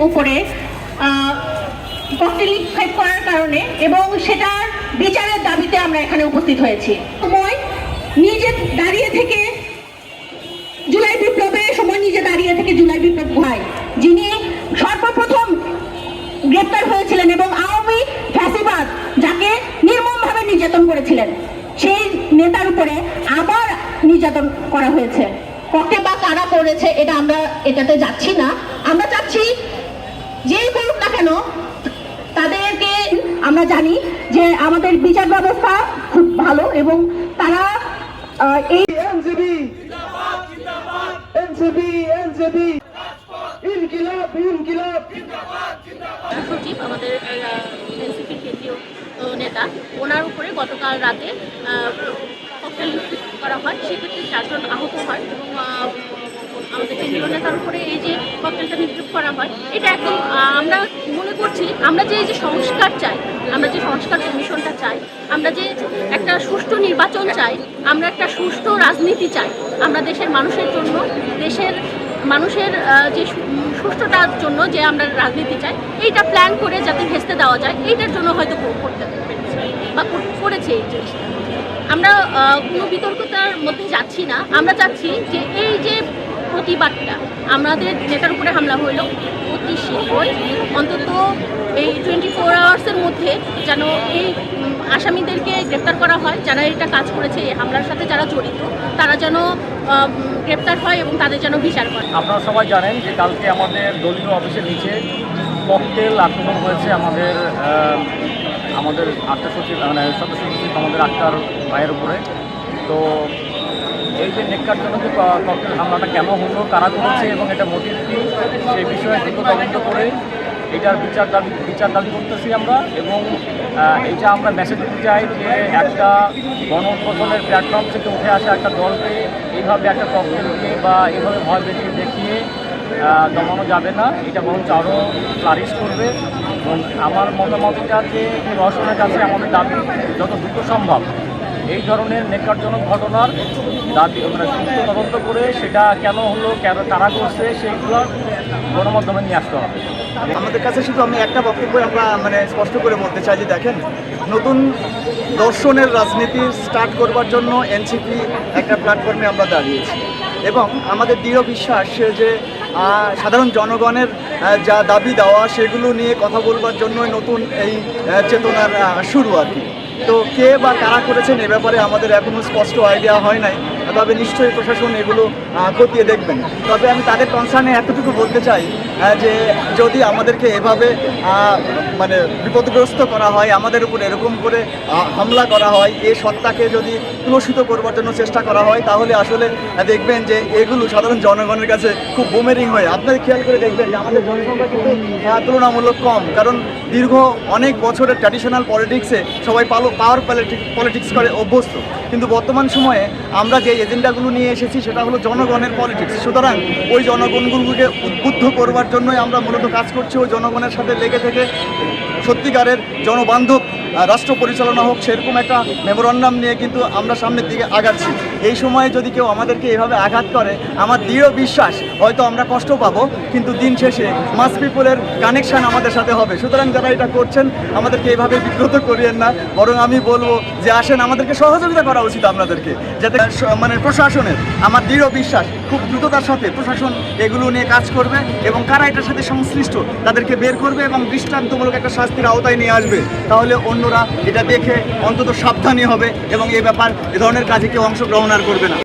উপরে ককটেল নিক্ষেপ করার কারণে এবং সেটার বিচারের দাবিতে আমরা এখানে উপস্থিত হয়েছি। সময় নিজে দাঁড়িয়ে থেকে জুলাই বিপ্লবের সময় নিজে দাঁড়িয়ে থেকে জুলাই বিপ্লব ভাই যিনি সর্বপ্রথম গ্রেপ্তার হয়েছিলেন এবং আওয়ামী ফ্যাসিবাদ যাকে নির্মমভাবে নির্যাতন করেছিলেন সেই নেতার উপরে আবার নির্যাতন করা হয়েছে। ককে বা কারা করেছে এটা আমরা এটাতে যাচ্ছি না। আমরা চাচ্ছি যেই করুক না কেন তাদেরকে আমরা জানি যে আমাদের বিচার ব্যবস্থা খুব ভালো এবং তারা এই সচিব আমাদের এনসিপির কেন্দ্রীয় নেতা ওনার উপরে গতকাল রাতে ককটেল করা হয়, সেক্ষেত্রে 4 জন আহত হয় এবং আমাদের কেন্দ্রীয় নেতার উপরে এই যে ককটেলটা নিক্ষেপ করা হয় এটা একদম আমরা মনে করছি আমরা যে এই যে সংস্কার চাই, আমরা যে সংস্কার কমিশনটা চাই, আমরা যে একটা সুষ্ঠু নির্বাচন চাই, আমরা একটা সুষ্ঠু রাজনীতি চাই, আমরা দেশের মানুষের জন্য দেশের মানুষের যে সুষ্ঠুতার জন্য যে আমরা রাজনীতি চাই এইটা প্ল্যান করে যাতে ভেস্তে দেওয়া যায় এইটার জন্য হয়তো করতে পেরেছে বা করেছে এই জিনিসটা। আমরা কোনো বিতর্কতার মধ্যে যাচ্ছি না। আমরা চাচ্ছি যে এই যে প্রতিবাদটা আমাদের নেতার উপরে হামলা হইল অতি শীঘ্রই অন্তত এই 24 আওয়ার্সের মধ্যে যেন এই আসামিদেরকে গ্রেপ্তার করা হয়, যারা এটা কাজ করেছে এই হামলার সাথে যারা জড়িত তারা যেন গ্রেপ্তার হয় এবং তাদের যেন বিচার করে। আপনারা সবাই জানেন যে কালকে আমাদের দলীয় অফিসের নিচে ককটেল আক্রমণ হয়েছে আমাদের আক্তার সচিব মানে সদস্য সচিব আমাদের আক্তার ভাইয়ের উপরে। তো এই যে ন্যাক্কারজনক ককটেল হামলাটা কেন হলো, কারা করেছে এবং এটা মোটিভ কী সেই বিষয়ে দ্রুত তদন্ত করে এটার বিচার দাবি করতেছি আমরা। এবং এইটা আমরা মেসেজ দিতে চাই যে একটা গণ উদ্বোধনের প্ল্যাটফর্ম থেকে উঠে আসা একটা দলকে এইভাবে একটা ককটেলকে বা এইভাবে ভয় দেখিয়ে দমানো যাবে না, এটা বরঞ্চ আরও ফ্লারিশ করবে। এবং আমার মতামত এটা যে প্রশাসনের কাছে আমাদের দাবি যত দ্রুত সম্ভব এই ধরনের ন্যাক্কারজনক ঘটনার দাবি মানে সুষ্ঠু তদন্ত করে সেটা কেন হলো, কেন তারা করছে সেইগুলো গণমাধ্যমে নিয়ে আসতে হবে। আমাদের কাছে শুধু আমি একটা বক্তব্য আমরা স্পষ্ট করে বলতে চাই যে দেখেন, নতুন দর্শনের রাজনীতি স্টার্ট করবার জন্য এনসিপি একটা প্ল্যাটফর্মে আমরা দাঁড়িয়েছি এবং আমাদের দৃঢ় বিশ্বাস যে সাধারণ জনগণের যা দাবি দেওয়া সেগুলো নিয়ে কথা বলবার জন্যই নতুন এই চেতনার শুরু আর কি। তো কে বা কারা করেছেন এ ব্যাপারে আমাদের এখনও স্পষ্ট আইডিয়া হয় নাই, তবে নিশ্চয়ই প্রশাসন এগুলো খতিয়ে দেখবেন। তবে আমি তাদের কনসার্নে এতটুকু বলতে চাই যে যদি আমাদেরকে এভাবে বিপদগ্রস্ত করা হয়, আমাদের উপর এরকম করে হামলা করা হয়, এই সত্তাকে যদি তুলসিত করবার জন্য চেষ্টা করা হয় তাহলে আসলে দেখবেন যে এগুলো সাধারণ জনগণের কাছে খুব বুমেরিং হয়। আপনারা খেয়াল করে দেখবেন যে আমাদের জনসংখ্যা কিন্তু তুলনামূলক কম, কারণ দীর্ঘ অনেক বছরের ট্র্যাডিশনাল পলিটিক্সে সবাই পাওয়ার পলিটিক্স করে অভ্যস্ত। কিন্তু বর্তমান সময়ে আমরা যে এজেন্ডাগুলো নিয়ে এসেছি সেটা হলো জনগণের পলিটিক্স। সুতরাং ওই জনগণগুলোকে উদ্বুদ্ধ করবার জন্যই আমরা মূলত কাজ করছি। ওই জনগণের সাথে লেগে থেকে সত্যিকারের জনবান্ধব রাষ্ট্র পরিচালনা হোক সেরকম একটা মেমোরান্ডাম নিয়ে কিন্তু আমরা সামনের দিকে আগাচ্ছি। এই সময়ে যদি কেউ আমাদেরকে এভাবে আঘাত করে আমার দৃঢ় বিশ্বাস হয়তো আমরা কষ্ট পাবো, কিন্তু দিন শেষে মাস পিপলের কানেকশান আমাদের সাথে হবে। সুতরাং যারা এটা করছেন আমাদেরকে এইভাবে বিব্রত করিয়েন না, বরং আমি বলবো যে আসেন আমাদেরকে সহযোগিতা করা উচিত আপনাদেরকে, যাতে প্রশাসনের আমার দৃঢ় বিশ্বাস খুব দ্রুততার সাথে প্রশাসন এগুলো নিয়ে কাজ করবে এবং কারা এটার সাথে সংশ্লিষ্ট তাদেরকে বের করবে এবং দৃষ্টান্তমূলক একটা শাস্তির আওতায় নিয়ে আসবে। তাহলে অন্যরা এটা দেখে অন্তত সাবধানী হবে এবং এ ধরনের কাজে কেউ অংশগ্রহণ আর করবে না।